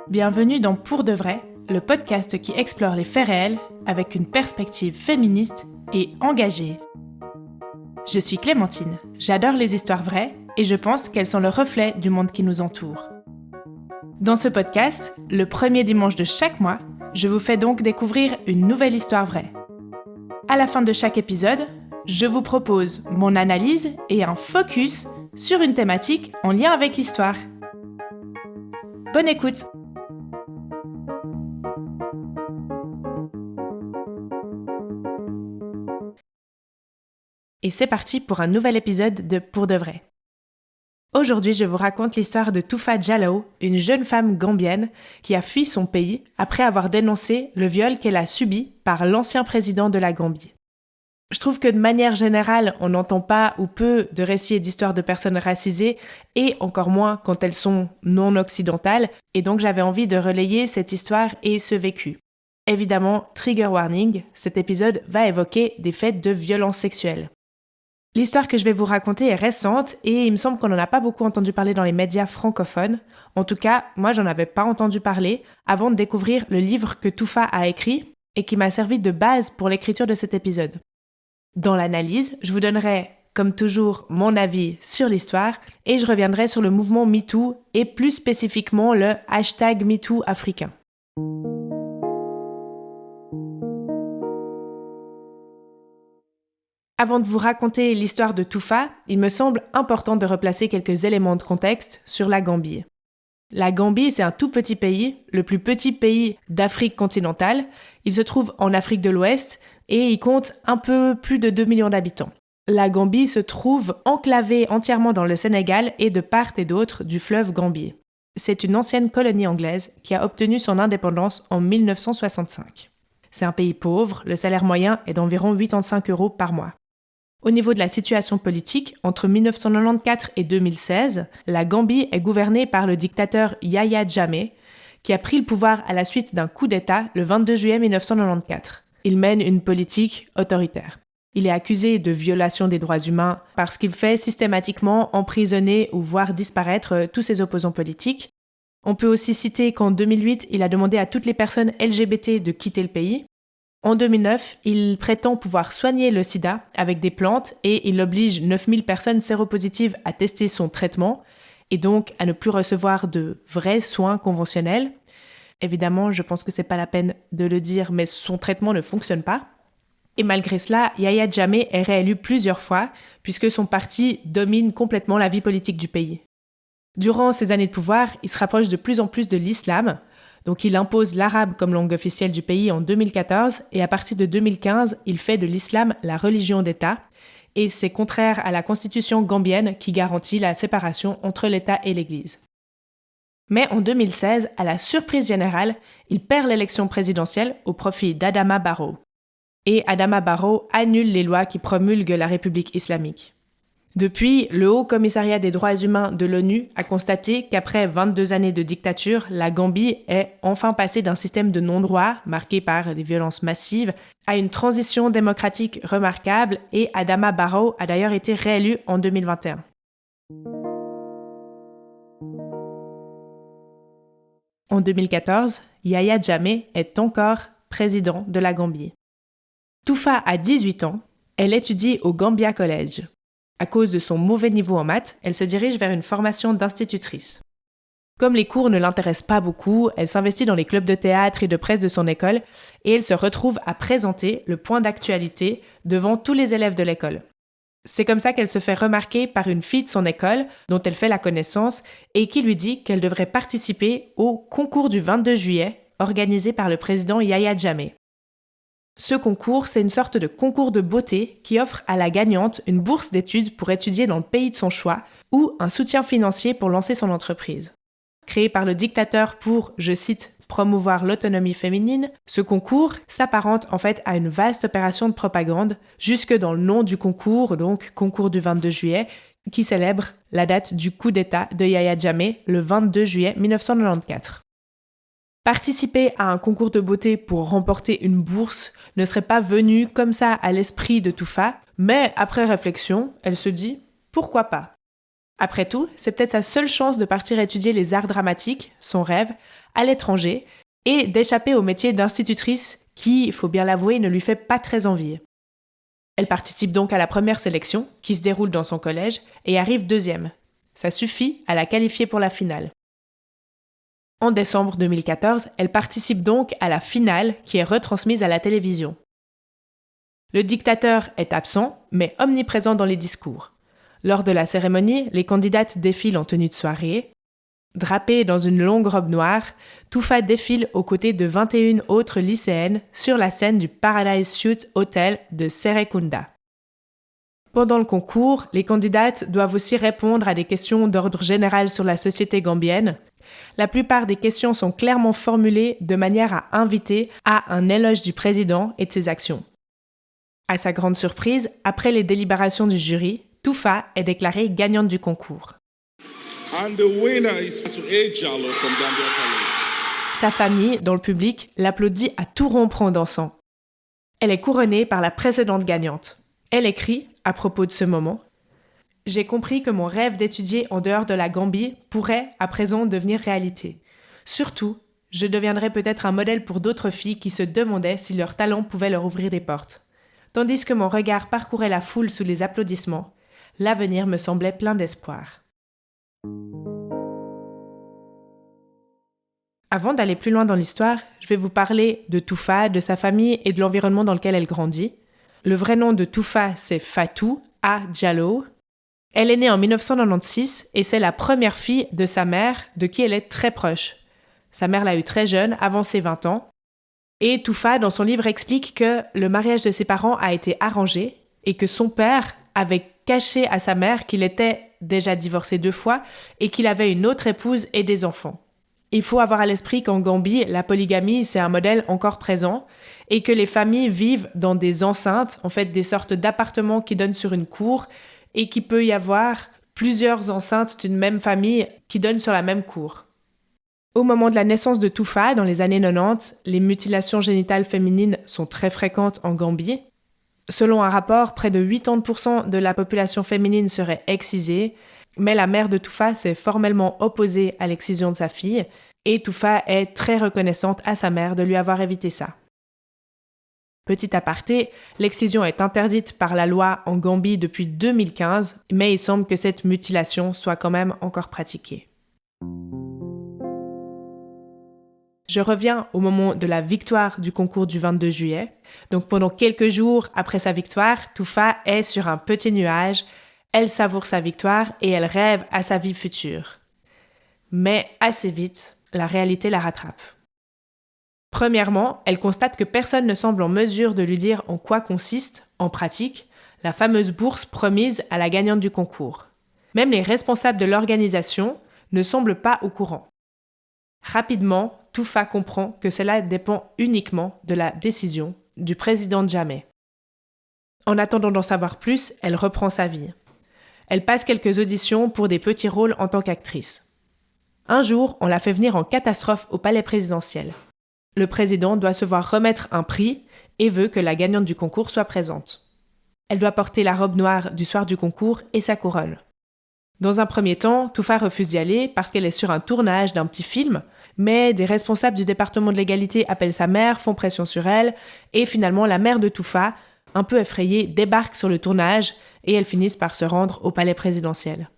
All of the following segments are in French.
Bienvenue dans Pour de vrai, le podcast qui explore les faits réels avec une perspective féministe et engagée. Je suis Clémentine, j'adore les histoires vraies et je pense qu'elles sont le reflet du monde qui nous entoure. Dans ce podcast, le premier dimanche de chaque mois, je vous fais donc découvrir une nouvelle histoire vraie. À la fin de chaque épisode, je vous propose mon analyse et un focus sur une thématique en lien avec l'histoire. Bonne écoute! Et c'est parti pour un nouvel épisode de Pour de vrai. Aujourd'hui, je vous raconte l'histoire de Toufa Jallow, une jeune femme gambienne qui a fui son pays après avoir dénoncé le viol qu'elle a subi par l'ancien président de la Gambie. Je trouve que de manière générale, on n'entend pas ou peu de récits et d'histoires de personnes racisées, et encore moins quand elles sont non occidentales, et donc j'avais envie de relayer cette histoire et ce vécu. Évidemment, trigger warning, cet épisode va évoquer des faits de violence sexuelle. L'histoire que je vais vous raconter est récente et il me semble qu'on n'en a pas beaucoup entendu parler dans les médias francophones. En tout cas, moi j'en avais pas entendu parler avant de découvrir le livre que Toufa a écrit et qui m'a servi de base pour l'écriture de cet épisode. Dans l'analyse, je vous donnerai, comme toujours, mon avis sur l'histoire et je reviendrai sur le mouvement MeToo et plus spécifiquement le #MeToo africain. Avant de vous raconter l'histoire de Toufa, il me semble important de replacer quelques éléments de contexte sur la Gambie. La Gambie, c'est un tout petit pays, le plus petit pays d'Afrique continentale. Il se trouve en Afrique de l'Ouest et il compte un peu plus de 2 millions d'habitants. La Gambie se trouve enclavée entièrement dans le Sénégal et de part et d'autre du fleuve Gambie. C'est une ancienne colonie anglaise qui a obtenu son indépendance en 1965. C'est un pays pauvre, le salaire moyen est d'environ 85 € par mois. Au niveau de la situation politique, entre 1994 et 2016, la Gambie est gouvernée par le dictateur Yahya Jammeh, qui a pris le pouvoir à la suite d'un coup d'État le 22 juillet 1994. Il mène une politique autoritaire. Il est accusé de violation des droits humains parce qu'il fait systématiquement emprisonner ou voir disparaître tous ses opposants politiques. On peut aussi citer qu'en 2008, il a demandé à toutes les personnes LGBT de quitter le pays. En 2009, il prétend pouvoir soigner le sida avec des plantes et il oblige 9000 personnes séropositives à tester son traitement et donc à ne plus recevoir de vrais soins conventionnels. Évidemment, je pense que c'est pas la peine de le dire, mais son traitement ne fonctionne pas. Et malgré cela, Yahya Jammeh est réélu plusieurs fois puisque son parti domine complètement la vie politique du pays. Durant ses années de pouvoir, il se rapproche de plus en plus de l'islam. Donc il impose l'arabe comme langue officielle du pays en 2014 et à partir de 2015, il fait de l'islam la religion d'État et c'est contraire à la constitution gambienne qui garantit la séparation entre l'État et l'Église. Mais en 2016, à la surprise générale, il perd l'élection présidentielle au profit d'Adama Barrow. Et Adama Barrow annule les lois qui promulguent la République islamique. Depuis, le Haut Commissariat des droits humains de l'ONU a constaté qu'après 22 années de dictature, la Gambie est enfin passée d'un système de non-droit, marqué par des violences massives, à une transition démocratique remarquable et Adama Barrow a d'ailleurs été réélu en 2021. En 2014, Yahya Jammeh est encore président de la Gambie. Toufa a 18 ans, elle étudie au Gambia College. À cause de son mauvais niveau en maths, elle se dirige vers une formation d'institutrice. Comme les cours ne l'intéressent pas beaucoup, elle s'investit dans les clubs de théâtre et de presse de son école et elle se retrouve à présenter le point d'actualité devant tous les élèves de l'école. C'est comme ça qu'elle se fait remarquer par une fille de son école dont elle fait la connaissance et qui lui dit qu'elle devrait participer au concours du 22 juillet organisé par le président Yahya Jammeh. Ce concours, c'est une sorte de concours de beauté qui offre à la gagnante une bourse d'études pour étudier dans le pays de son choix ou un soutien financier pour lancer son entreprise. Créé par le dictateur pour, je cite, promouvoir l'autonomie féminine, ce concours s'apparente en fait à une vaste opération de propagande jusque dans le nom du concours, donc concours du 22 juillet, qui célèbre la date du coup d'État de Yahya Jammeh le 22 juillet 1994. Participer à un concours de beauté pour remporter une bourse ne serait pas venu comme ça à l'esprit de Toufa, mais après réflexion, elle se dit « pourquoi pas ?» Après tout, c'est peut-être sa seule chance de partir étudier les arts dramatiques, son rêve, à l'étranger, et d'échapper au métier d'institutrice qui, il faut bien l'avouer, ne lui fait pas très envie. Elle participe donc à la première sélection, qui se déroule dans son collège, et arrive deuxième. Ça suffit à la qualifier pour la finale. En décembre 2014, elle participe donc à la finale qui est retransmise à la télévision. Le dictateur est absent, mais omniprésent dans les discours. Lors de la cérémonie, les candidates défilent en tenue de soirée. Drapée dans une longue robe noire, Toufa défile aux côtés de 21 autres lycéennes sur la scène du Paradise Suite Hotel de Serekunda. Pendant le concours, les candidates doivent aussi répondre à des questions d'ordre général sur la société gambienne. La plupart des questions sont clairement formulées de manière à inviter à un éloge du président et de ses actions. À sa grande surprise, après les délibérations du jury, Toufa est déclarée gagnante du concours. And the winner is A. Jallow from Gambia College. Sa famille, dans le public, l'applaudit à tout rompre en dansant. Elle est couronnée par la précédente gagnante. Elle écrit, à propos de ce moment, « J'ai compris que mon rêve d'étudier en dehors de la Gambie pourrait, à présent, devenir réalité. Surtout, je deviendrais peut-être un modèle pour d'autres filles qui se demandaient si leur talent pouvait leur ouvrir des portes. Tandis que mon regard parcourait la foule sous les applaudissements, l'avenir me semblait plein d'espoir. » Avant d'aller plus loin dans l'histoire, je vais vous parler de Toufa, de sa famille et de l'environnement dans lequel elle grandit. Le vrai nom de Toufa, c'est Fatou A. Jallow. Elle est née en 1996 et c'est la première fille de sa mère, de qui elle est très proche. Sa mère l'a eue très jeune, avant ses 20 ans. Et Toufa, dans son livre, explique que le mariage de ses parents a été arrangé et que son père avait caché à sa mère qu'il était déjà divorcé 2 fois et qu'il avait une autre épouse et des enfants. Il faut avoir à l'esprit qu'en Gambie, la polygamie, c'est un modèle encore présent et que les familles vivent dans des enceintes, en fait des sortes d'appartements qui donnent sur une cour et qu'il peut y avoir plusieurs enceintes d'une même famille qui donnent sur la même cour. Au moment de la naissance de Toufa, dans les années 90, les mutilations génitales féminines sont très fréquentes en Gambie. Selon un rapport, près de 80% de la population féminine serait excisée, mais la mère de Toufa s'est formellement opposée à l'excision de sa fille, et Toufa est très reconnaissante à sa mère de lui avoir évité ça. Petit aparté, l'excision est interdite par la loi en Gambie depuis 2015, mais il semble que cette mutilation soit quand même encore pratiquée. Je reviens au moment de la victoire du concours du 22 juillet. Donc pendant quelques jours après sa victoire, Toufa est sur un petit nuage. Elle savoure sa victoire et elle rêve à sa vie future. Mais assez vite, la réalité la rattrape. Premièrement, elle constate que personne ne semble en mesure de lui dire en quoi consiste, en pratique, la fameuse bourse promise à la gagnante du concours. Même les responsables de l'organisation ne semblent pas au courant. Rapidement, Toufa comprend que cela dépend uniquement de la décision du président Jammeh. En attendant d'en savoir plus, elle reprend sa vie. Elle passe quelques auditions pour des petits rôles en tant qu'actrice. Un jour, on la fait venir en catastrophe au palais présidentiel. Le président doit se voir remettre un prix et veut que la gagnante du concours soit présente. Elle doit porter la robe noire du soir du concours et sa couronne. Dans un premier temps, Toufa refuse d'y aller parce qu'elle est sur un tournage d'un petit film, mais des responsables du département de l'égalité appellent sa mère, font pression sur elle, et finalement la mère de Toufa, un peu effrayée, débarque sur le tournage et elles finissent par se rendre au palais présidentiel.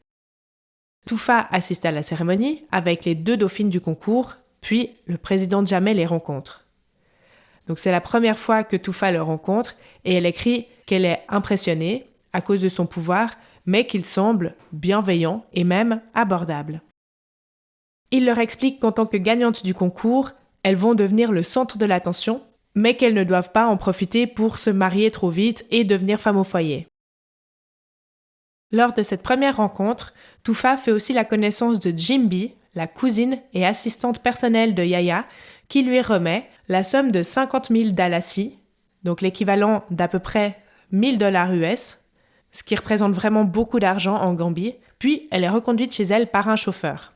Toufa assiste à la cérémonie avec les 2 dauphines du concours, puis le président Jammeh les rencontre. Donc c'est la première fois que Toufa le rencontre et elle écrit qu'elle est impressionnée à cause de son pouvoir, mais qu'il semble bienveillant et même abordable. Il leur explique qu'en tant que gagnantes du concours, elles vont devenir le centre de l'attention, mais qu'elles ne doivent pas en profiter pour se marier trop vite et devenir femme au foyer. Lors de cette première rencontre, Toufa fait aussi la connaissance de Jimbi, la cousine et assistante personnelle de Yaya, qui lui remet la somme de 50 000 dalassis, donc l'équivalent d'à peu près 1 000 $ US, ce qui représente vraiment beaucoup d'argent en Gambie, puis elle est reconduite chez elle par un chauffeur.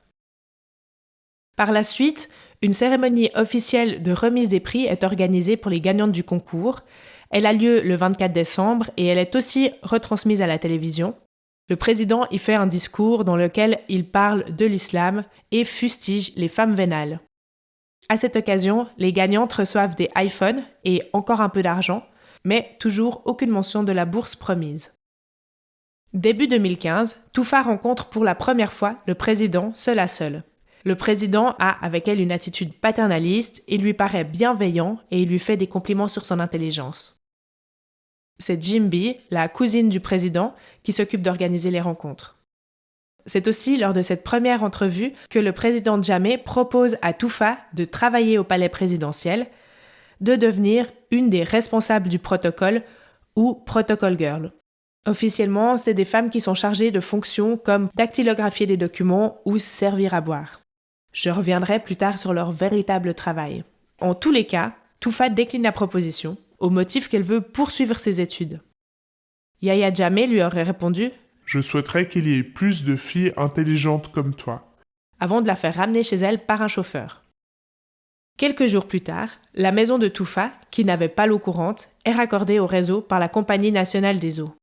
Par la suite, une cérémonie officielle de remise des prix est organisée pour les gagnantes du concours. Elle a lieu le 24 décembre et elle est aussi retransmise à la télévision. Le président y fait un discours dans lequel il parle de l'islam et fustige les femmes vénales. À cette occasion, les gagnantes reçoivent des iPhones et encore un peu d'argent, mais toujours aucune mention de la bourse promise. Début 2015, Toufa rencontre pour la première fois le président seul à seul. Le président a avec elle une attitude paternaliste, il lui paraît bienveillant et il lui fait des compliments sur son intelligence. C'est Jimby, la cousine du président, qui s'occupe d'organiser les rencontres. C'est aussi lors de cette première entrevue que le président Jammeh propose à Toufa de travailler au palais présidentiel, de devenir une des responsables du protocole ou protocol girl. Officiellement, c'est des femmes qui sont chargées de fonctions comme dactylographier des documents ou servir à boire. Je reviendrai plus tard sur leur véritable travail. En tous les cas, Toufa décline la proposition, au motif qu'elle veut poursuivre ses études. Yahya Jammeh lui aurait répondu « Je souhaiterais qu'il y ait plus de filles intelligentes comme toi. » avant de la faire ramener chez elle par un chauffeur. Quelques jours plus tard, la maison de Toufa, qui n'avait pas l'eau courante, est raccordée au réseau par la Compagnie nationale des eaux.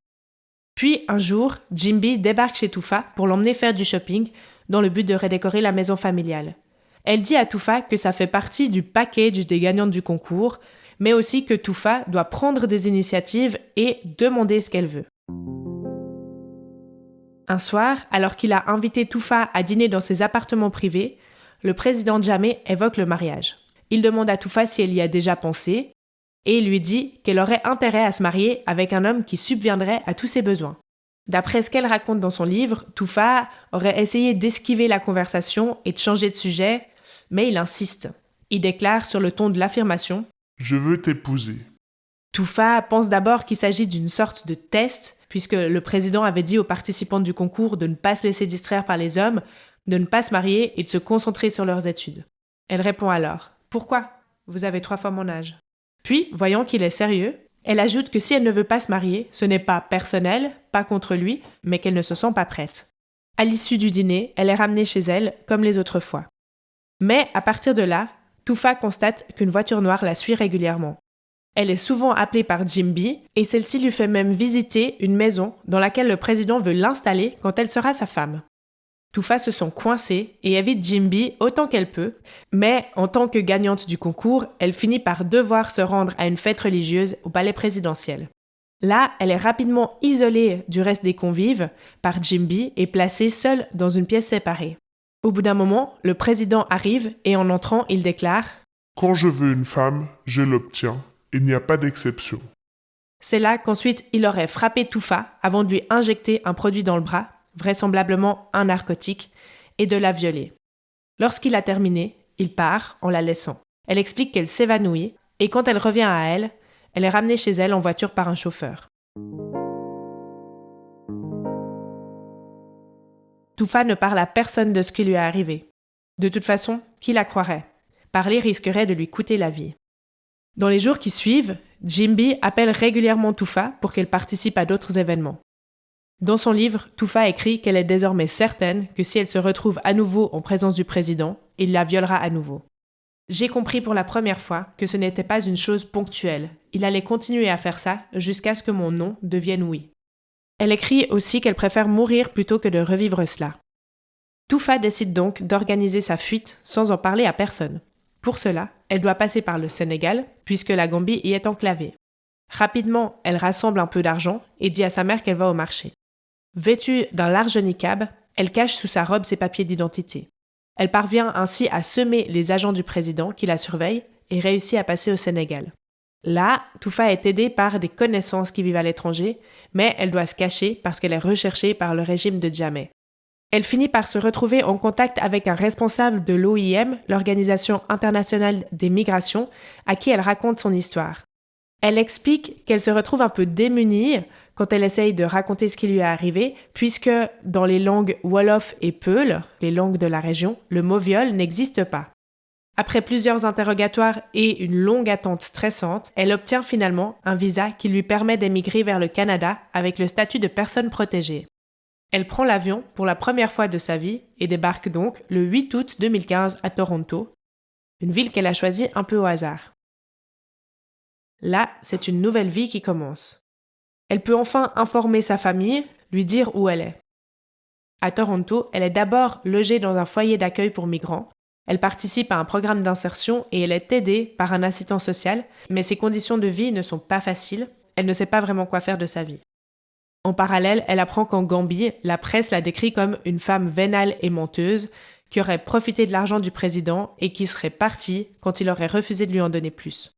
Puis, un jour, Jimby débarque chez Toufa pour l'emmener faire du shopping dans le but de redécorer la maison familiale. Elle dit à Toufa que ça fait partie du package des gagnantes du concours, mais aussi que Toufa doit prendre des initiatives et demander ce qu'elle veut. Un soir, alors qu'il a invité Toufa à dîner dans ses appartements privés, le président Jammeh évoque le mariage. Il demande à Toufa si elle y a déjà pensé et lui dit qu'elle aurait intérêt à se marier avec un homme qui subviendrait à tous ses besoins. D'après ce qu'elle raconte dans son livre, Toufa aurait essayé d'esquiver la conversation et de changer de sujet, mais il insiste. Il déclare sur le ton de l'affirmation « Je veux t'épouser. » Toufa pense d'abord qu'il s'agit d'une sorte de test, puisque le président avait dit aux participants du concours de ne pas se laisser distraire par les hommes, de ne pas se marier et de se concentrer sur leurs études. Elle répond alors « Pourquoi ? Vous avez 3 fois mon âge. » Puis, voyant qu'il est sérieux, elle ajoute que si elle ne veut pas se marier, ce n'est pas personnel, pas contre lui, mais qu'elle ne se sent pas prête. À l'issue du dîner, elle est ramenée chez elle, comme les autres fois. Mais à partir de là, Toufa constate qu'une voiture noire la suit régulièrement. Elle est souvent appelée par Jimby et celle-ci lui fait même visiter une maison dans laquelle le président veut l'installer quand elle sera sa femme. Toufa se sent coincée et évite Jimby autant qu'elle peut, mais en tant que gagnante du concours, elle finit par devoir se rendre à une fête religieuse au palais présidentiel. Là, elle est rapidement isolée du reste des convives par Jimby et placée seule dans une pièce séparée. Au bout d'un moment, le président arrive et en entrant, il déclare « Quand je veux une femme, je l'obtiens. Il n'y a pas d'exception. » C'est là qu'ensuite il aurait frappé Toufa avant de lui injecter un produit dans le bras, vraisemblablement un narcotique, et de la violer. Lorsqu'il a terminé, il part en la laissant. Elle explique qu'elle s'évanouit et quand elle revient à elle, elle est ramenée chez elle en voiture par un chauffeur. Toufa ne parle à personne de ce qui lui est arrivé. De toute façon, qui la croirait ? Parler risquerait de lui coûter la vie. Dans les jours qui suivent, Jimby appelle régulièrement Toufa pour qu'elle participe à d'autres événements. Dans son livre, Toufa écrit qu'elle est désormais certaine que si elle se retrouve à nouveau en présence du président, il la violera à nouveau. J'ai compris pour la première fois que ce n'était pas une chose ponctuelle. Il allait continuer à faire ça jusqu'à ce que mon non devienne oui. Elle écrit aussi qu'elle préfère mourir plutôt que de revivre cela. Toufa décide donc d'organiser sa fuite sans en parler à personne. Pour cela, elle doit passer par le Sénégal, puisque la Gambie y est enclavée. Rapidement, elle rassemble un peu d'argent et dit à sa mère qu'elle va au marché. Vêtue d'un large niqab, elle cache sous sa robe ses papiers d'identité. Elle parvient ainsi à semer les agents du président qui la surveillent et réussit à passer au Sénégal. Là, Toufa est aidée par des connaissances qui vivent à l'étranger, mais elle doit se cacher parce qu'elle est recherchée par le régime de Jammeh. Elle finit par se retrouver en contact avec un responsable de l'OIM, l'Organisation internationale des migrations, à qui elle raconte son histoire. Elle explique qu'elle se retrouve un peu démunie quand elle essaye de raconter ce qui lui est arrivé, puisque dans les langues Wolof et Peul, les langues de la région, le mot viol n'existe pas. Après plusieurs interrogatoires et une longue attente stressante, elle obtient finalement un visa qui lui permet d'émigrer vers le Canada avec le statut de personne protégée. Elle prend l'avion pour la première fois de sa vie et débarque donc le 8 août 2015 à Toronto, une ville qu'elle a choisie un peu au hasard. Là, c'est une nouvelle vie qui commence. Elle peut enfin informer sa famille, lui dire où elle est. À Toronto, elle est d'abord logée dans un foyer d'accueil pour migrants. Elle participe à un programme d'insertion et elle est aidée par un assistant social, mais ses conditions de vie ne sont pas faciles. Elle ne sait pas vraiment quoi faire de sa vie. En parallèle, elle apprend qu'en Gambie, la presse la décrit comme une femme vénale et menteuse qui aurait profité de l'argent du président et qui serait partie quand il aurait refusé de lui en donner plus.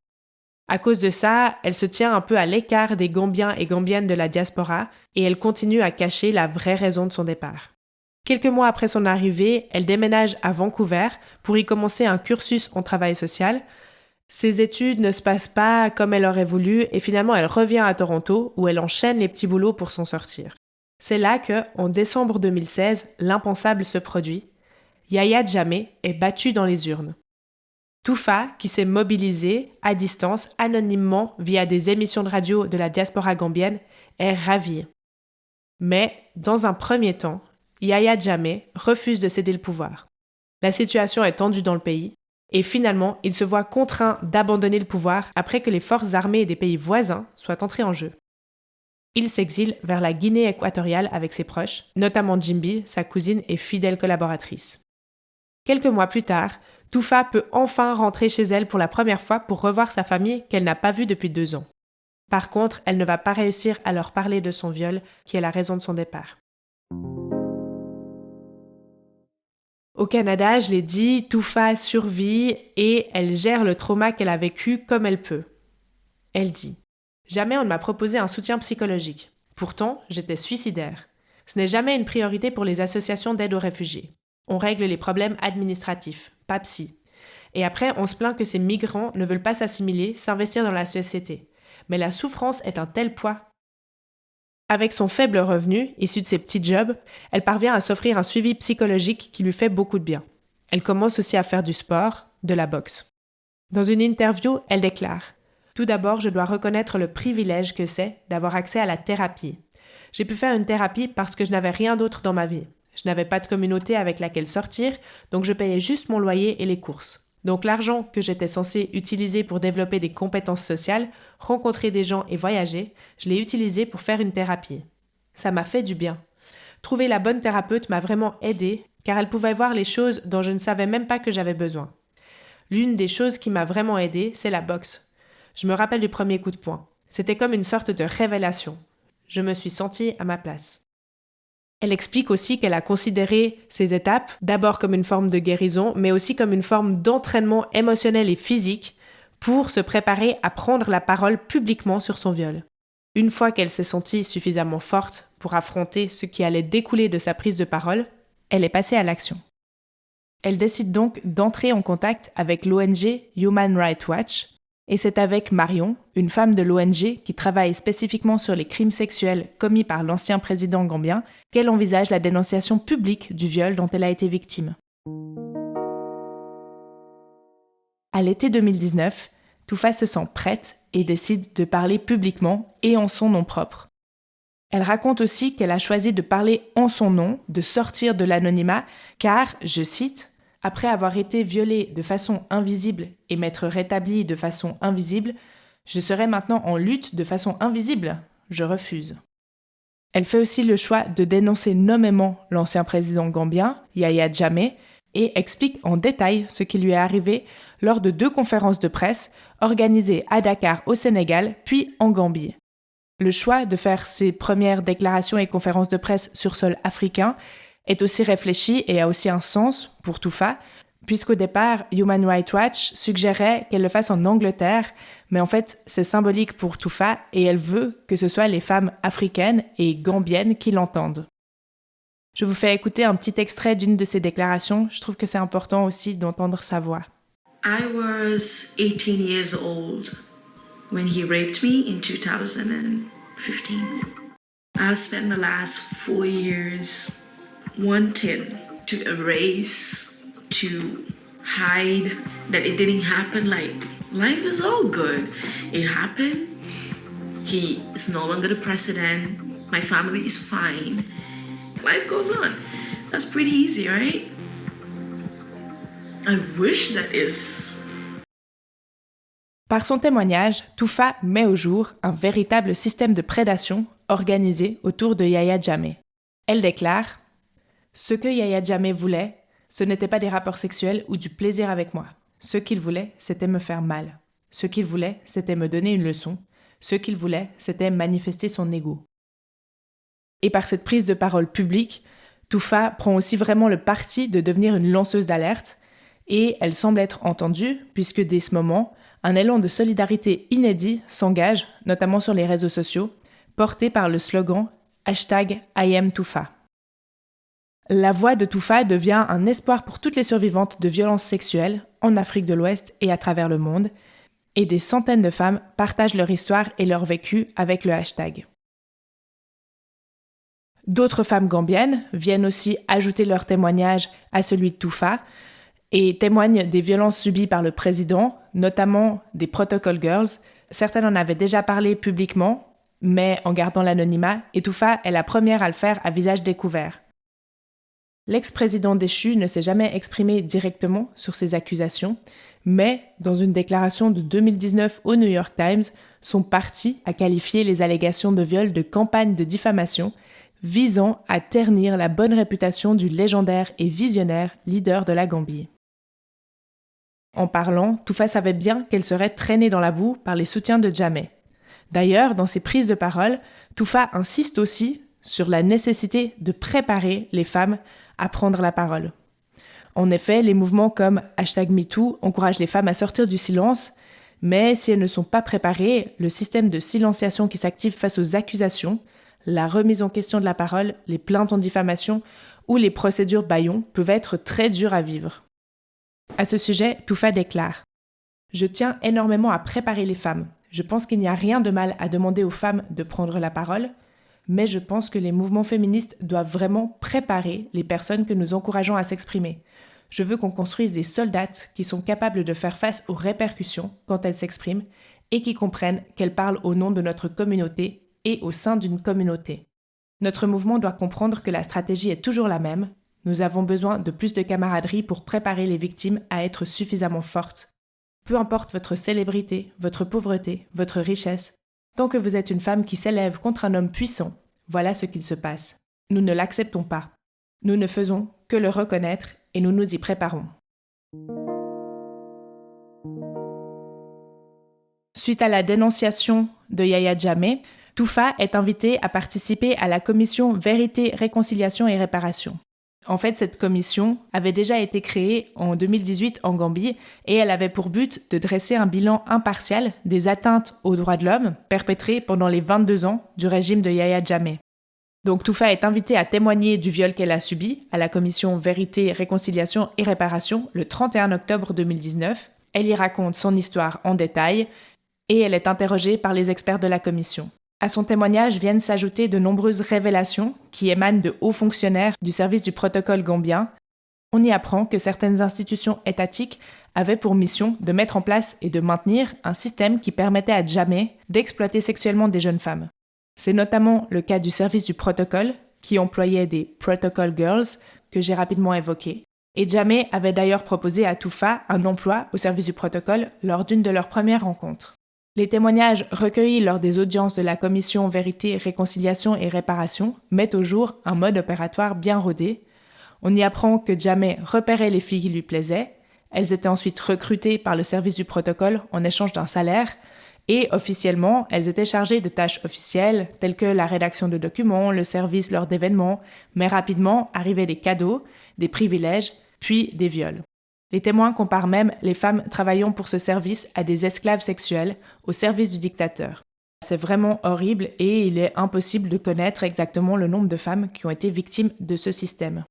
À cause de ça, elle se tient un peu à l'écart des Gambiens et Gambiennes de la diaspora et elle continue à cacher la vraie raison de son départ. Quelques mois après son arrivée, elle déménage à Vancouver pour y commencer un cursus en travail social. Ses études ne se passent pas comme elle aurait voulu et finalement elle revient à Toronto où elle enchaîne les petits boulots pour s'en sortir. C'est là que, en décembre 2016, l'impensable se produit. Yahya Jammeh est battu dans les urnes. Toufa, qui s'est mobilisé à distance, anonymement via des émissions de radio de la diaspora gambienne, est ravi. Mais, dans un premier temps, Yahya Jammeh refuse de céder le pouvoir. La situation est tendue dans le pays et finalement, il se voit contraint d'abandonner le pouvoir après que les forces armées des pays voisins soient entrées en jeu. Il s'exile vers la Guinée équatoriale avec ses proches, notamment Jimbi, sa cousine et fidèle collaboratrice. Quelques mois plus tard, Toufa peut enfin rentrer chez elle pour la première fois pour revoir sa famille qu'elle n'a pas vue depuis 2 ans. Par contre, elle ne va pas réussir à leur parler de son viol, qui est la raison de son départ. Au Canada, je l'ai dit, Toufa survit et elle gère le trauma qu'elle a vécu comme elle peut. Elle dit « Jamais on ne m'a proposé un soutien psychologique. Pourtant, j'étais suicidaire. Ce n'est jamais une priorité pour les associations d'aide aux réfugiés. On règle les problèmes administratifs, pas psy. Et après, on se plaint que ces migrants ne veulent pas s'assimiler, s'investir dans la société. Mais la souffrance est un tel poids. » Avec son faible revenu, issu de ses petits jobs, elle parvient à s'offrir un suivi psychologique qui lui fait beaucoup de bien. Elle commence aussi à faire du sport, de la boxe. Dans une interview, elle déclare « Tout d'abord, je dois reconnaître le privilège que c'est d'avoir accès à la thérapie. J'ai pu faire une thérapie parce que je n'avais rien d'autre dans ma vie. Je n'avais pas de communauté avec laquelle sortir, donc je payais juste mon loyer et les courses. Donc l'argent que j'étais censée utiliser pour développer des compétences sociales, rencontrer des gens et voyager, je l'ai utilisé pour faire une thérapie. Ça m'a fait du bien. Trouver la bonne thérapeute m'a vraiment aidée, car elle pouvait voir les choses dont je ne savais même pas que j'avais besoin. L'une des choses qui m'a vraiment aidée, c'est la boxe. Je me rappelle du premier coup de poing. C'était comme une sorte de révélation. Je me suis sentie à ma place. Elle explique aussi qu'elle a considéré ces étapes d'abord comme une forme de guérison, mais aussi comme une forme d'entraînement émotionnel et physique pour se préparer à prendre la parole publiquement sur son viol. Une fois qu'elle s'est sentie suffisamment forte pour affronter ce qui allait découler de sa prise de parole, elle est passée à l'action. Elle décide donc d'entrer en contact avec l'ONG Human Rights Watch, et c'est avec Marion, une femme de l'ONG qui travaille spécifiquement sur les crimes sexuels commis par l'ancien président gambien, qu'elle envisage la dénonciation publique du viol dont elle a été victime. À l'été 2019, Toufa se sent prête et décide de parler publiquement et en son nom propre. Elle raconte aussi qu'elle a choisi de parler en son nom, de sortir de l'anonymat, car, je cite, « Après avoir été violée de façon invisible et m'être rétablie de façon invisible, je serai maintenant en lutte de façon invisible. Je refuse. » Elle fait aussi le choix de dénoncer nommément l'ancien président gambien, Yahya Jammeh, et explique en détail ce qui lui est arrivé lors de 2 conférences de presse organisées à Dakar au Sénégal, puis en Gambie. Le choix de faire ses premières déclarations et conférences de presse sur sol africain est aussi réfléchi et a aussi un sens pour Toufa, puisqu'au départ, Human Rights Watch suggérait qu'elle le fasse en Angleterre, mais en fait, c'est symbolique pour Toufa et elle veut que ce soit les femmes africaines et gambiennes qui l'entendent. Je vous fais écouter un petit extrait d'une de ses déclarations. Je trouve que c'est important aussi d'entendre sa voix. I was 18 years old when he raped me in 2015. I've spent the last 4 years wanting to erase, to hide that it didn't happen. Like, life is all good. It happened. He is no longer the president. My family is fine. Life goes on. That's pretty easy, right? I wish that is. Par son témoignage, Toufa met au jour un véritable système de prédation organisée autour de Yahya Jammeh. Elle déclare « Ce que Yahya Jammeh voulait, ce n'était pas des rapports sexuels ou du plaisir avec moi. Ce qu'il voulait, c'était me faire mal. Ce qu'il voulait, c'était me donner une leçon. Ce qu'il voulait, c'était manifester son ego. » Et par cette prise de parole publique, Toufa prend aussi vraiment le parti de devenir une lanceuse d'alerte, et elle semble être entendue, puisque dès ce moment, un élan de solidarité inédit s'engage, notamment sur les réseaux sociaux, porté par le slogan #IamToufa. La voix de Toufa devient un espoir pour toutes les survivantes de violences sexuelles en Afrique de l'Ouest et à travers le monde, et des centaines de femmes partagent leur histoire et leur vécu avec le hashtag. D'autres femmes gambiennes viennent aussi ajouter leur témoignage à celui de Toufa et témoignent des violences subies par le président, notamment des Protocol Girls. Certaines en avaient déjà parlé publiquement, mais en gardant l'anonymat, et Toufa est la première à le faire à visage découvert. L'ex-président déchu ne s'est jamais exprimé directement sur ces accusations, mais dans une déclaration de 2019 au New York Times, son parti a qualifié les allégations de viol de campagne de diffamation visant à ternir la bonne réputation du légendaire et visionnaire leader de la Gambie. En parlant, Toufa savait bien qu'elle serait traînée dans la boue par les soutiens de Jammeh. D'ailleurs, dans ses prises de parole, Toufa insiste aussi sur la nécessité de préparer les femmes à prendre la parole. En effet, les mouvements comme #MeToo encouragent les femmes à sortir du silence, mais si elles ne sont pas préparées, le système de silenciation qui s'active face aux accusations, la remise en question de la parole, les plaintes en diffamation ou les procédures bâillons peuvent être très dures à vivre. À ce sujet, Toufa déclare « Je tiens énormément à préparer les femmes. Je pense qu'il n'y a rien de mal à demander aux femmes de prendre la parole, mais je pense que les mouvements féministes doivent vraiment préparer les personnes que nous encourageons à s'exprimer. Je veux qu'on construise des soldates qui sont capables de faire face aux répercussions quand elles s'expriment et qui comprennent qu'elles parlent au nom de notre communauté et au sein d'une communauté. Notre mouvement doit comprendre que la stratégie est toujours la même. Nous avons besoin de plus de camaraderie pour préparer les victimes à être suffisamment fortes. Peu importe votre célébrité, votre pauvreté, votre richesse, tant que vous êtes une femme qui s'élève contre un homme puissant, voilà ce qu'il se passe. Nous ne l'acceptons pas. Nous ne faisons que le reconnaître et nous nous y préparons. » Suite à la dénonciation de Yahya Jammeh, Toufa est invitée à participer à la commission Vérité, Réconciliation et Réparation. En fait, cette commission avait déjà été créée en 2018 en Gambie et elle avait pour but de dresser un bilan impartial des atteintes aux droits de l'homme perpétrées pendant les 22 ans du régime de Yahya Jammeh. Donc Toufa est invitée à témoigner du viol qu'elle a subi à la commission Vérité, Réconciliation et Réparation le 31 octobre 2019. Elle y raconte son histoire en détail et elle est interrogée par les experts de la commission. À son témoignage viennent s'ajouter de nombreuses révélations qui émanent de hauts fonctionnaires du service du protocole gambien. On y apprend que certaines institutions étatiques avaient pour mission de mettre en place et de maintenir un système qui permettait à Jammeh d'exploiter sexuellement des jeunes femmes. C'est notamment le cas du service du protocole, qui employait des Protocol Girls, que j'ai rapidement évoqué. Et Jammeh avait d'ailleurs proposé à Toufa un emploi au service du protocole lors d'une de leurs premières rencontres. Les témoignages recueillis lors des audiences de la commission Vérité, Réconciliation et Réparation mettent au jour un mode opératoire bien rodé. On y apprend que Jammeh repérait les filles qui lui plaisaient. Elles étaient ensuite recrutées par le service du protocole en échange d'un salaire. Et officiellement, elles étaient chargées de tâches officielles, telles que la rédaction de documents, le service lors d'événements, mais rapidement arrivaient des cadeaux, des privilèges, puis des viols. Les témoins comparent même les femmes travaillant pour ce service à des esclaves sexuels au service du dictateur. C'est vraiment horrible et il est impossible de connaître exactement le nombre de femmes qui ont été victimes de ce système.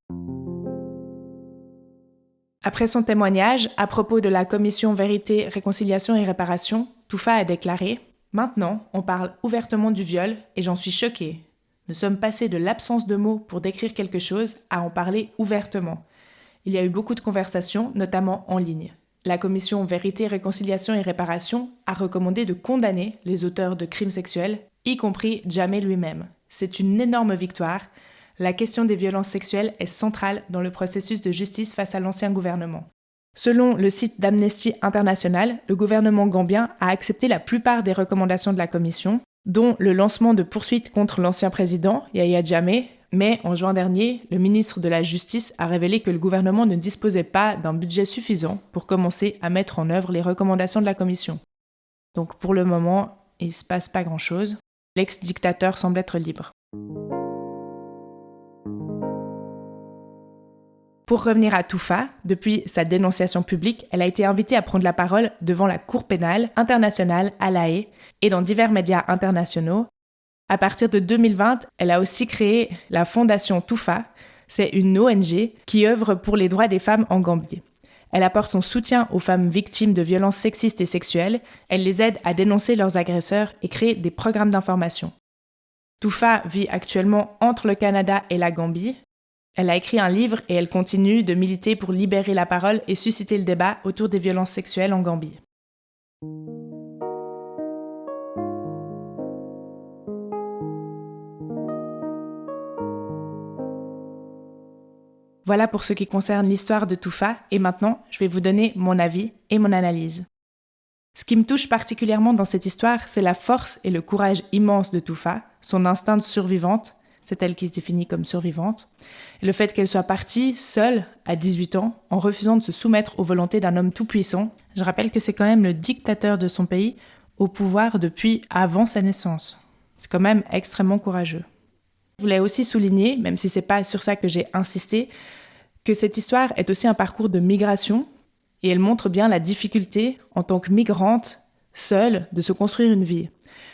Après son témoignage, à propos de la commission Vérité, Réconciliation et Réparation, Toufa a déclaré « Maintenant, on parle ouvertement du viol et j'en suis choquée. Nous sommes passés de l'absence de mots pour décrire quelque chose à en parler ouvertement. Il y a eu beaucoup de conversations, notamment en ligne. La commission Vérité, Réconciliation et Réparation a recommandé de condamner les auteurs de crimes sexuels, y compris Jammeh lui-même. C'est une énorme victoire. La question des violences sexuelles est centrale dans le processus de justice face à l'ancien gouvernement. » Selon le site d'Amnesty International, le gouvernement gambien a accepté la plupart des recommandations de la commission. dont le lancement de poursuites contre l'ancien président, Yahya Jammeh, mais en juin dernier, le ministre de la Justice a révélé que le gouvernement ne disposait pas d'un budget suffisant pour commencer à mettre en œuvre les recommandations de la commission. Donc pour le moment, il ne se passe pas grand-chose. L'ex-dictateur semble être libre. Pour revenir à Toufa, depuis sa dénonciation publique, elle a été invitée à prendre la parole devant la Cour pénale internationale à La Haye et dans divers médias internationaux. À partir de 2020, elle a aussi créé la Fondation Toufa. C'est une ONG qui œuvre pour les droits des femmes en Gambie. Elle apporte son soutien aux femmes victimes de violences sexistes et sexuelles. Elle les aide à dénoncer leurs agresseurs et crée des programmes d'information. Toufa vit actuellement entre le Canada et la Gambie. Elle a écrit un livre et elle continue de militer pour libérer la parole et susciter le débat autour des violences sexuelles en Gambie. Voilà pour ce qui concerne l'histoire de Toufa, et maintenant, je vais vous donner mon avis et mon analyse. Ce qui me touche particulièrement dans cette histoire, c'est la force et le courage immense de Toufa, son instinct de survivante, c'est elle qui se définit comme survivante, et le fait qu'elle soit partie, seule, à 18 ans, en refusant de se soumettre aux volontés d'un homme tout-puissant. Je rappelle que c'est quand même le dictateur de son pays, au pouvoir depuis avant sa naissance. C'est quand même extrêmement courageux. Je voulais aussi souligner, même si c'est pas sur ça que j'ai insisté, que cette histoire est aussi un parcours de migration et elle montre bien la difficulté, en tant que migrante, seule, de se construire une vie.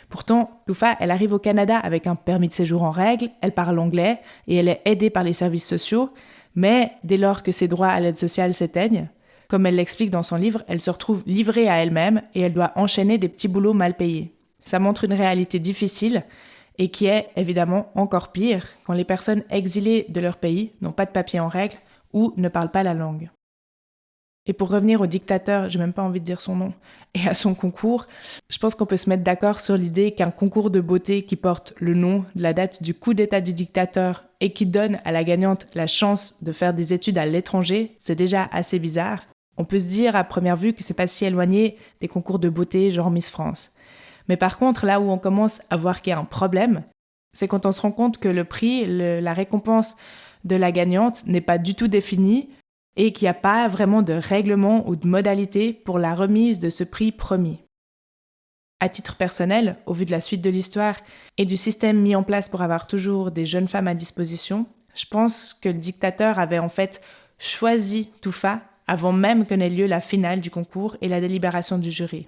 Pourtant, Toufa, elle arrive au Canada avec un permis de séjour en règle, elle parle anglais et elle est aidée par les services sociaux, mais dès lors que ses droits à l'aide sociale s'éteignent, comme elle l'explique dans son livre, elle se retrouve livrée à elle-même et elle doit enchaîner des petits boulots mal payés. Ça montre une réalité difficile et qui est évidemment encore pire quand les personnes exilées de leur pays n'ont pas de papier en règle ou ne parlent pas la langue. Et pour revenir au dictateur, j'ai même pas envie de dire son nom, et à son concours, je pense qu'on peut se mettre d'accord sur l'idée qu'un concours de beauté qui porte le nom, la date du coup d'état du dictateur et qui donne à la gagnante la chance de faire des études à l'étranger, c'est déjà assez bizarre. On peut se dire à première vue que c'est pas si éloigné des concours de beauté genre Miss France. Mais par contre, là où on commence à voir qu'il y a un problème, c'est quand on se rend compte que le prix, la récompense de la gagnante n'est pas du tout définie et qu'il n'y a pas vraiment de règlement ou de modalité pour la remise de ce prix promis. À titre personnel, au vu de la suite de l'histoire et du système mis en place pour avoir toujours des jeunes femmes à disposition, je pense que le dictateur avait en fait choisi Toufa avant même que n'ait lieu la finale du concours et la délibération du jury.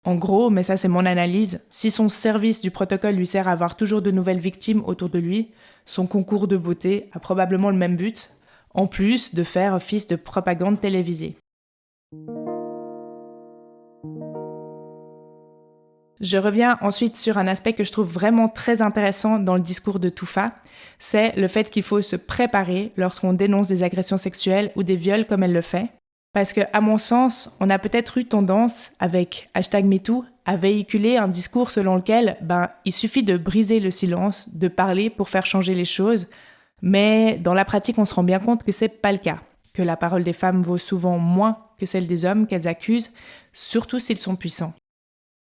En gros, mais ça c'est mon analyse, si son service du protocole lui sert à avoir toujours de nouvelles victimes autour de lui, son concours de beauté a probablement le même but, en plus de faire office de propagande télévisée. Je reviens ensuite sur un aspect que je trouve vraiment très intéressant dans le discours de Toufa, c'est le fait qu'il faut se préparer lorsqu'on dénonce des agressions sexuelles ou des viols comme elle le fait. Parce que, à mon sens, on a peut-être eu tendance, avec #MeToo, à véhiculer un discours selon lequel il suffit de briser le silence, de parler pour faire changer les choses, mais dans la pratique, on se rend bien compte que c'est pas le cas, que la parole des femmes vaut souvent moins que celle des hommes qu'elles accusent, surtout s'ils sont puissants.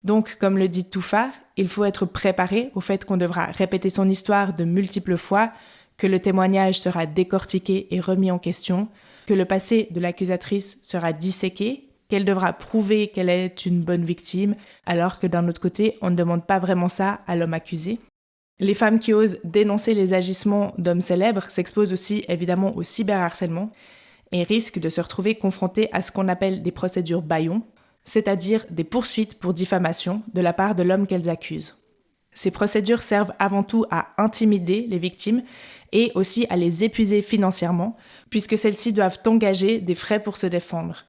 Donc, comme le dit Toufa, il faut être préparé au fait qu'on devra répéter son histoire de multiples fois, que le témoignage sera décortiqué et remis en question, que le passé de l'accusatrice sera disséqué, qu'elle devra prouver qu'elle est une bonne victime, alors que d'un autre côté, on ne demande pas vraiment ça à l'homme accusé. Les femmes qui osent dénoncer les agissements d'hommes célèbres s'exposent aussi évidemment au cyberharcèlement et risquent de se retrouver confrontées à ce qu'on appelle des procédures bâillons, c'est-à-dire des poursuites pour diffamation de la part de l'homme qu'elles accusent. Ces procédures servent avant tout à intimider les victimes et aussi à les épuiser financièrement, puisque celles-ci doivent engager des frais pour se défendre.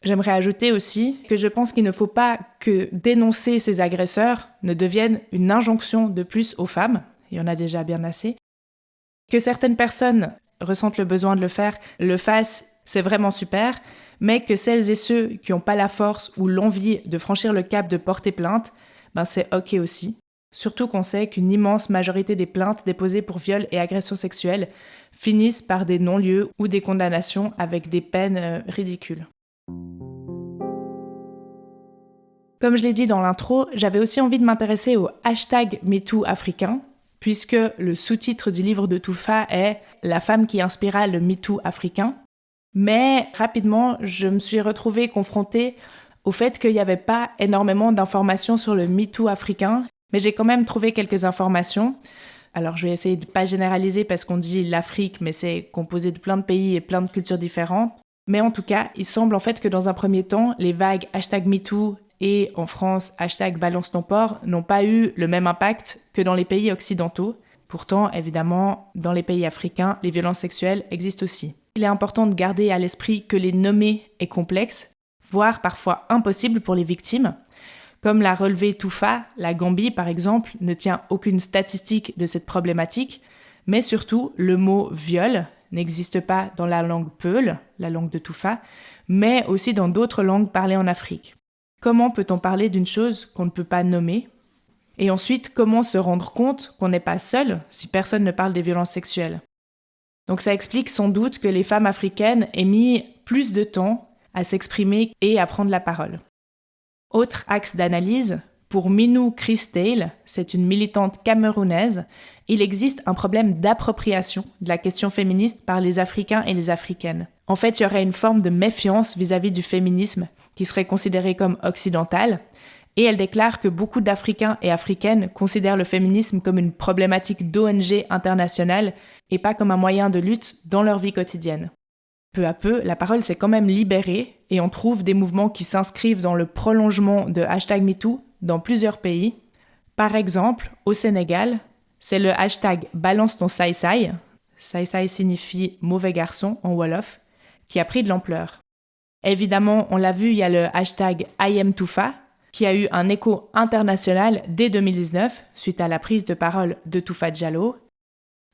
J'aimerais ajouter aussi que je pense qu'il ne faut pas que dénoncer ces agresseurs ne devienne une injonction de plus aux femmes, il y en a déjà bien assez. Que certaines personnes ressentent le besoin de le fassent, c'est vraiment super, mais que celles et ceux qui n'ont pas la force ou l'envie de franchir le cap de porter plainte, c'est ok aussi. Surtout qu'on sait qu'une immense majorité des plaintes déposées pour viol et agressions sexuelles finissent par des non-lieux ou des condamnations avec des peines ridicules. Comme je l'ai dit dans l'intro, j'avais aussi envie de m'intéresser au hashtag MeToo africain, puisque le sous-titre du livre de Toufa est « La femme qui inspira le MeToo africain ». Mais rapidement, je me suis retrouvée confrontée au fait qu'il n'y avait pas énormément d'informations sur le MeToo africain, mais j'ai quand même trouvé quelques informations. Alors je vais essayer de ne pas généraliser parce qu'on dit l'Afrique, mais c'est composé de plein de pays et plein de cultures différentes. Mais en tout cas, il semble en fait que dans un premier temps, les vagues hashtag MeToo et en France, hashtag Balance ton porc n'ont pas eu le même impact que dans les pays occidentaux. Pourtant, évidemment, dans les pays africains, les violences sexuelles existent aussi. Il est important de garder à l'esprit que les nommer est complexe, voire parfois impossible pour les victimes. Comme l'a relevé Toufa, la Gambie, par exemple, ne tient aucune statistique de cette problématique, mais surtout, le mot « viol » n'existe pas dans la langue peul, la langue de Toufa, mais aussi dans d'autres langues parlées en Afrique. Comment peut-on parler d'une chose qu'on ne peut pas nommer ? Et ensuite, comment se rendre compte qu'on n'est pas seul si personne ne parle des violences sexuelles ? Donc ça explique sans doute que les femmes africaines aient mis plus de temps à s'exprimer et à prendre la parole. Autre axe d'analyse, pour Minou Christale, c'est une militante camerounaise, il existe un problème d'appropriation de la question féministe par les Africains et les Africaines. En fait, il y aurait une forme de méfiance vis-à-vis du féminisme qui serait considéré comme occidental, et elle déclare que beaucoup d'Africains et Africaines considèrent le féminisme comme une problématique d'ONG internationale et pas comme un moyen de lutte dans leur vie quotidienne. Peu à peu, la parole s'est quand même libérée et on trouve des mouvements qui s'inscrivent dans le prolongement de hashtag MeToo dans plusieurs pays. Par exemple, au Sénégal, c'est le hashtag Balance ton saï-saï, saï-saï signifie mauvais garçon en wolof, qui a pris de l'ampleur. Évidemment, on l'a vu, il y a le hashtag IamToufa, qui a eu un écho international dès 2019, suite à la prise de parole de Toufa Diallo.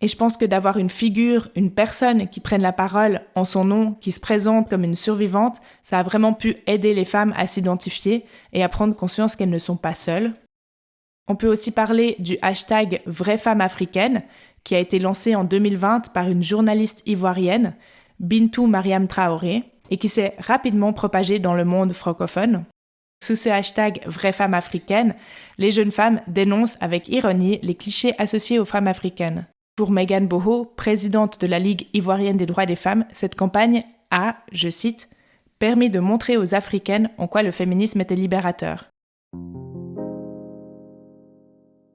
Et je pense que d'avoir une figure, une personne qui prenne la parole en son nom, qui se présente comme une survivante, ça a vraiment pu aider les femmes à s'identifier et à prendre conscience qu'elles ne sont pas seules. On peut aussi parler du hashtag Vraie femme africaine, qui a été lancé en 2020 par une journaliste ivoirienne, Bintou Mariam Traoré, et qui s'est rapidement propagé dans le monde francophone. Sous ce hashtag Vraie femme africaine, les jeunes femmes dénoncent avec ironie les clichés associés aux femmes africaines. Pour Megan Boho, présidente de la Ligue ivoirienne des droits des femmes, cette campagne a, je cite, « permis de montrer aux Africaines en quoi le féminisme était libérateur ».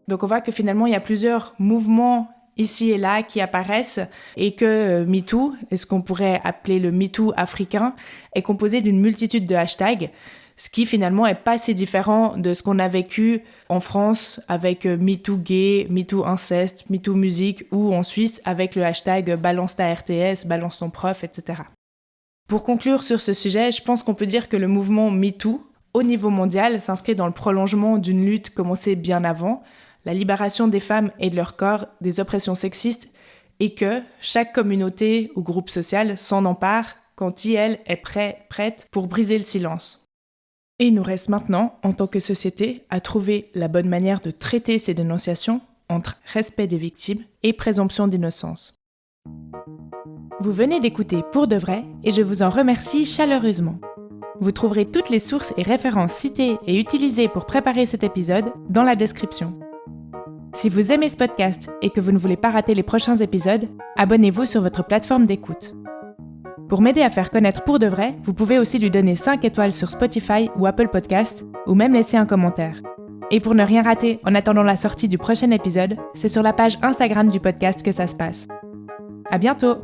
Donc on voit que finalement il y a plusieurs mouvements ici et là qui apparaissent et que MeToo, et ce qu'on pourrait appeler le MeToo africain, est composé d'une multitude de hashtags, ce qui finalement est pas si différent de ce qu'on a vécu en France avec MeToo gay, MeToo inceste, MeToo musique ou en Suisse avec le hashtag balance ta RTS, balance ton prof, etc. Pour conclure sur ce sujet, je pense qu'on peut dire que le mouvement MeToo, au niveau mondial, s'inscrit dans le prolongement d'une lutte commencée bien avant, la libération des femmes et de leur corps des oppressions sexistes, et que chaque communauté ou groupe social s'en empare quand elle est prête pour briser le silence. Et il nous reste maintenant, en tant que société, à trouver la bonne manière de traiter ces dénonciations entre respect des victimes et présomption d'innocence. Vous venez d'écouter Pour de vrai et je vous en remercie chaleureusement. Vous trouverez toutes les sources et références citées et utilisées pour préparer cet épisode dans la description. Si vous aimez ce podcast et que vous ne voulez pas rater les prochains épisodes, abonnez-vous sur votre plateforme d'écoute. Pour m'aider à faire connaître Pour de vrai, vous pouvez aussi lui donner 5 étoiles sur Spotify ou Apple Podcasts, ou même laisser un commentaire. Et pour ne rien rater en attendant la sortie du prochain épisode, c'est sur la page Instagram du podcast que ça se passe. À bientôt!